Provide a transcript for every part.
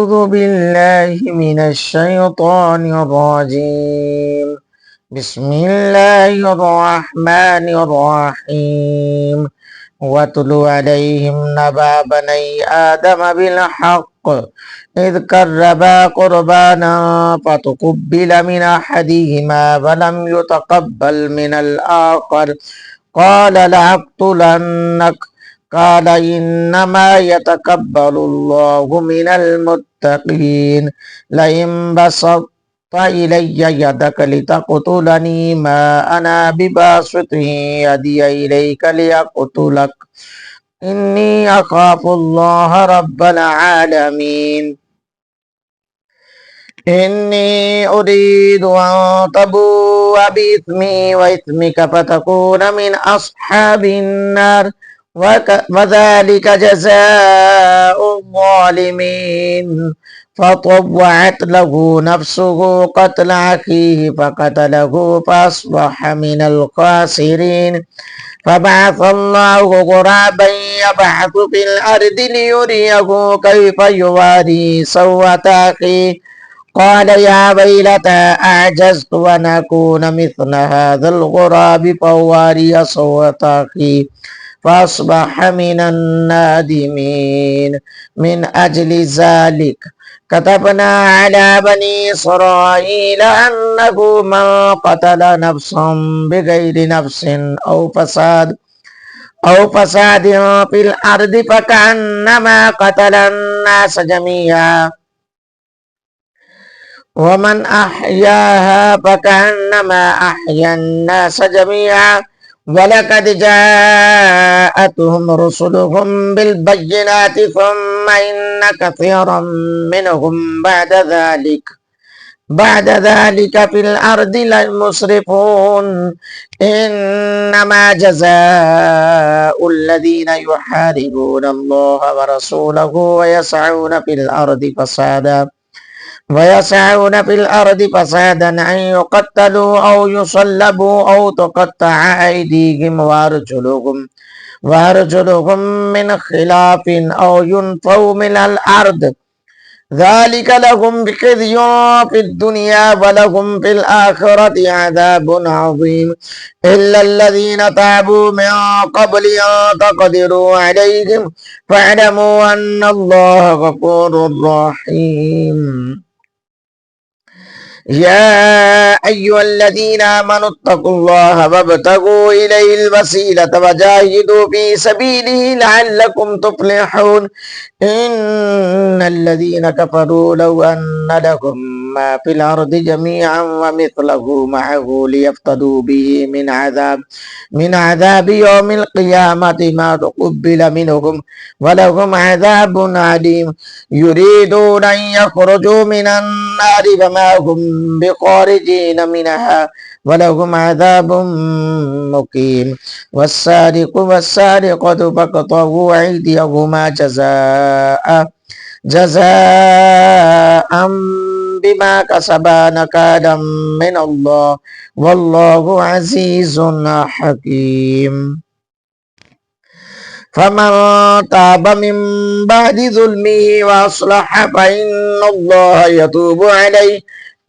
أعوذ بالله من الشيطان الرجيم. بسم الله الرحمن الرحيم. واتل عليهم نبأ بني آدم بالحق إذ قربا قربانا فتقبل من أحدهما ولم يتقبل من الآخر قال لأقتلنك قال إنما يتقبل الله من المتقين لئن بسطت إلي يدك لتقتلني ما أنا بباسط يدي إليك لأقتلك إني أخاف الله رب العالمين إني أريد أن تبوء بإثمي وإثمك فتكون من أصحاب النار وذلك جزاء الظالمين فطوعت له نفسه قتل أخيه فقتله فأصبح من الخاسرين فبعث الله غرابا يبحث في الأرض ليريه كيف يواري سوءة أخيه قال يا ويلتى أعجزت أن أكون مثل هذا الغراب فواري سوءة أخي فأصبح من النادمين من أجل ذلك كتبنا على بني إسرائيل أنه من قتل نفسا بغير نفس أو فساد في الأرض فكأنما قتل الناس جميعا ومن أحياها فكأنما أحيا الناس جميعا ولقد جاءتهم رسلهم بالبينات ثم إن كثيرا منهم بعد ذلك في الأرض لمسرفون إنما جزاء الذين يحاربون الله ورسوله ويسعون في الأرض فسادا أن يقتلوا أو يصلبوا أو تقطع أيديهم وأرجلهم من خلاف أو ينفوا من الأرض ذلك لهم خزي في الدنيا ولهم في الآخرة عذاب عظيم إلا الذين تابوا من قبل أن تقدروا عليهم فاعلموا أن الله غفور رحيم يا أيها الذين آمنوا اتقوا الله وابتغوا إليه الوسيلة وجاهدوا في سبيله لعلكم تفلحون إن الذين كفروا لو أن لهم ما في الأرض جميعا ومثله معه ليفتدوا به من عذاب يوم القيامة ما تقبل منهم ولهم عذاب عليم يريدون أن يخرجوا من النار وما هم بخارجين منها ولهم عذاب مقيم والسارق والسارقة فاقطعوا أيديهما جزاء بما كسبا نكالا من الله والله عزيز حكيم فمن تاب من بعد ظلمه وأصلح فإن الله يتوب عليه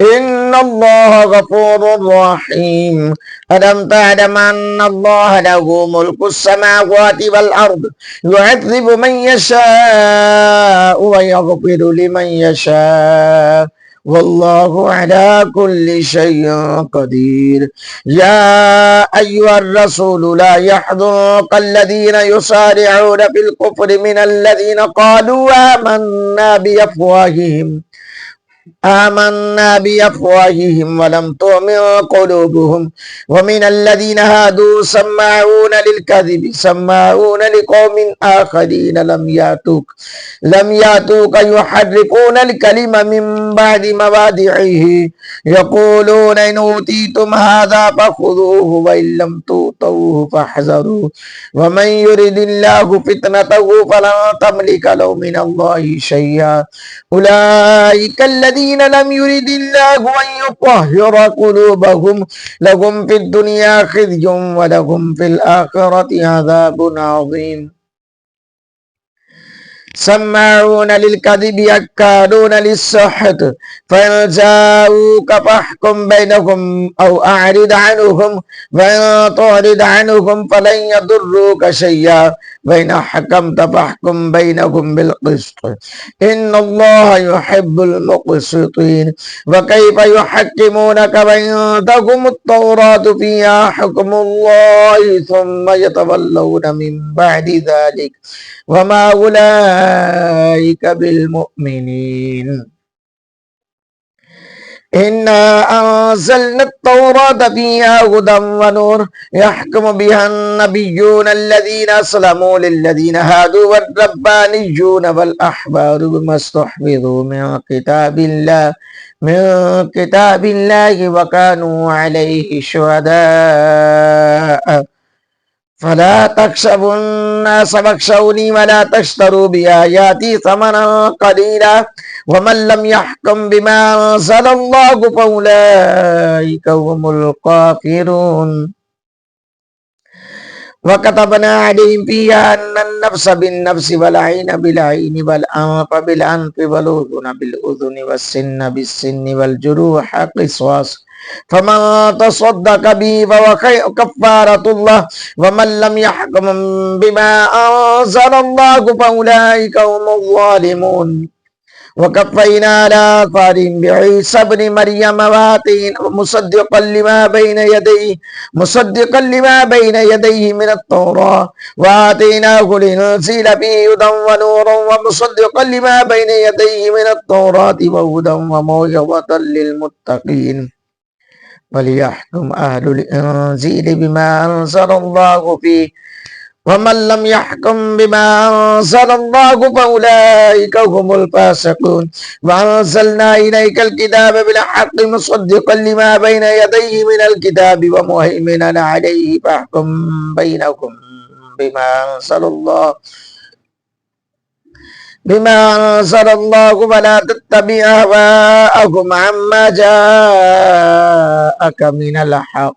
إن الله غفور رحيم ألم تعلم أن الله له ملك السماوات والأرض يعذب من يشاء ويغفر لمن يشاء والله على كل شيء قدير يا أيها الرسول لا يحزنك الذين يسارعون في الكفر من الذين قالوا آمنا بأفواههم ولم تؤمن قلوبهم ومن الذين هادوا سماعون للكذب سماعون لقوم آخرين لم يأتوك يحرفون الكلمة من بعد مواضعه يقولون إن أوتيتم هذا فخذوه وإن لم تؤتوه فاحذروا ومن يرد الله فتنته فلن تملك له من الله شيئا أولئك الذين لم يرد الله أن يطهر قلوبهم لهم في الدنيا خزي ولهم في الآخرة عذاب عظيم سماعون للكذب أكالون للسحت فإن جاءوك فاحكم بينهم أو أعرض عنهم وإن تعرض عنهم فلن يضروك شيئا وإن حكمت فاحكم بينهم بالقسط إن الله يحب المقسطين وكيف يحكمونك وعندهم التوراة فيها حكم الله ثم يتولون من بعد ذلك وما أولئك بالمؤمنين إنا أنزلنا التوراة فيها هدى ونور يحكم بها النبيون الذين أسلموا للذين هادوا والربانيون والأحبار بما استحفظوا من كتاب الله وكانوا عليه شهداء فلا تخشوا الناس واخشوني ولا تشتروا بآياتي ثمنا قليلا ومن لم يحكم بما أنزل الله فأولئك هم الكافرون وكتبنا عليهم فيها أن النفس بالنفس والعين بالعين والأنف بالأنف والأذن بالأذن والسن بالسن والجروح قصاص فمن تصدق به فهو كفارة الله ومن لم يحكم بما أنزل الله فأولئك هم الظالمون وكفينا على آثارهم بعيسى ابن مريم مصدقا لما بين يديه من التوراة وآتيناه الإنجيل فيه هدى ونور ومصدقا لما بين يديه من التوراة وهدى وموعظة للمتقين وليحكم أهل الإنجيل بما أنزل الله فيه ومن لم يحكم بما أنزل الله فأولئك هم الفاسقون وأنزلنا إليك الكتاب بالحق مصدقا لما بين يديه من الكتاب ومهيمنا عليه فاحكم بينكم بما أنزل الله ولا تتبع أهواءهم عما جاءك من الحق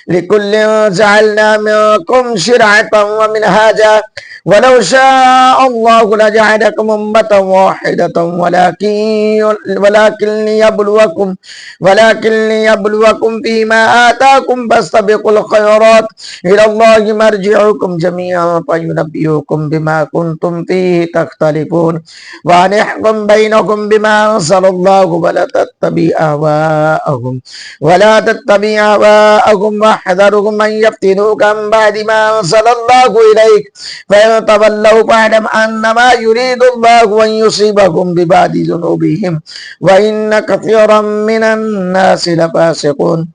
لكل جعلنا منكم شرعة ومنهاجا ولو شاء الله لجعلكم أمة واحدة ولكن ليبلوكم فيما آتاكم فاستبقوا الخيرات إلى الله مرجعكم جميعا فينبئكم بما كنتم فيه تختلفون وأن يحكم بينكم بما أنزل الله ولا تتبع أهواءهم واحذرهم أن يفتنوك عن بعد ما أنزل الله إليك فإن تولوا فاعلم أنما يريد الله أن يصيبهم ببعض ذنوبهم وإن كثيرا من الناس لفاسقون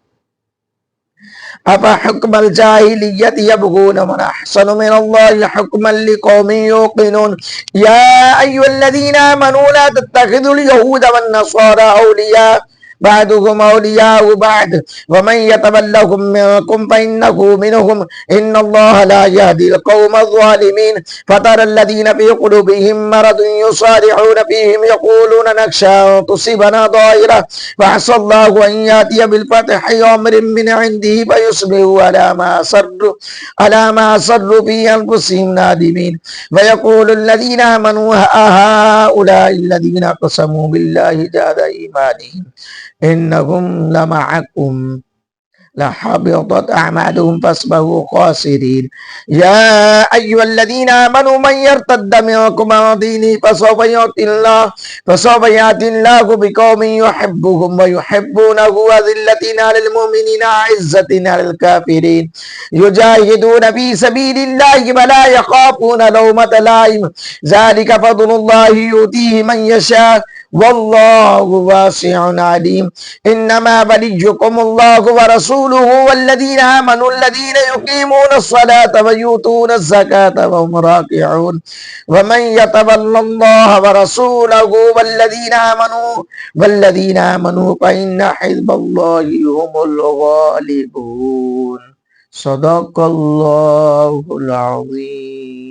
أفحكم الجاهلية يبغون من أحسن من الله حكما لقوم يوقنون يا أيها الذين آمنوا لا تتخذوا اليهود والنصارى أولياء بعضهم أولياء بعض ومن يتولهم منكم فإنه منهم إن الله لا يهدي القوم الظالمين فترى الذين في قلوبهم مرض يصارعون فيهم يقولون نخشى أن تصيبنا ضائرة فعسى الله أن يأتي بالفتح أمر من عنده فيصبحوا على ما أسروا في أنفسهم نادمين ويقول الذين آمنوا هؤلاء الذين أقسموا بالله جهد إيمانهم إنهم لمعكم لحبطت أعمالهم فاصبحوا خاسرين يا أيها الذين آمنوا من يرتد منكم عن دينه فسوف يأتي الله بقوم يحبهم ويحبونه أذلة على المؤمنين أعزة على الكافرين يجاهدون في سبيل الله ولا يخافون لومة لائم ذلك فضل الله يؤتيه من يشاء والله واسع عليم إنما وليكم الله ورسوله والذين آمنوا الذين يقيمون الصلاة ويؤتون الزكاة وهم راكعون ومن يتول الله ورسوله والذين آمنوا فإن حزب الله هم الغالبون صدق الله العظيم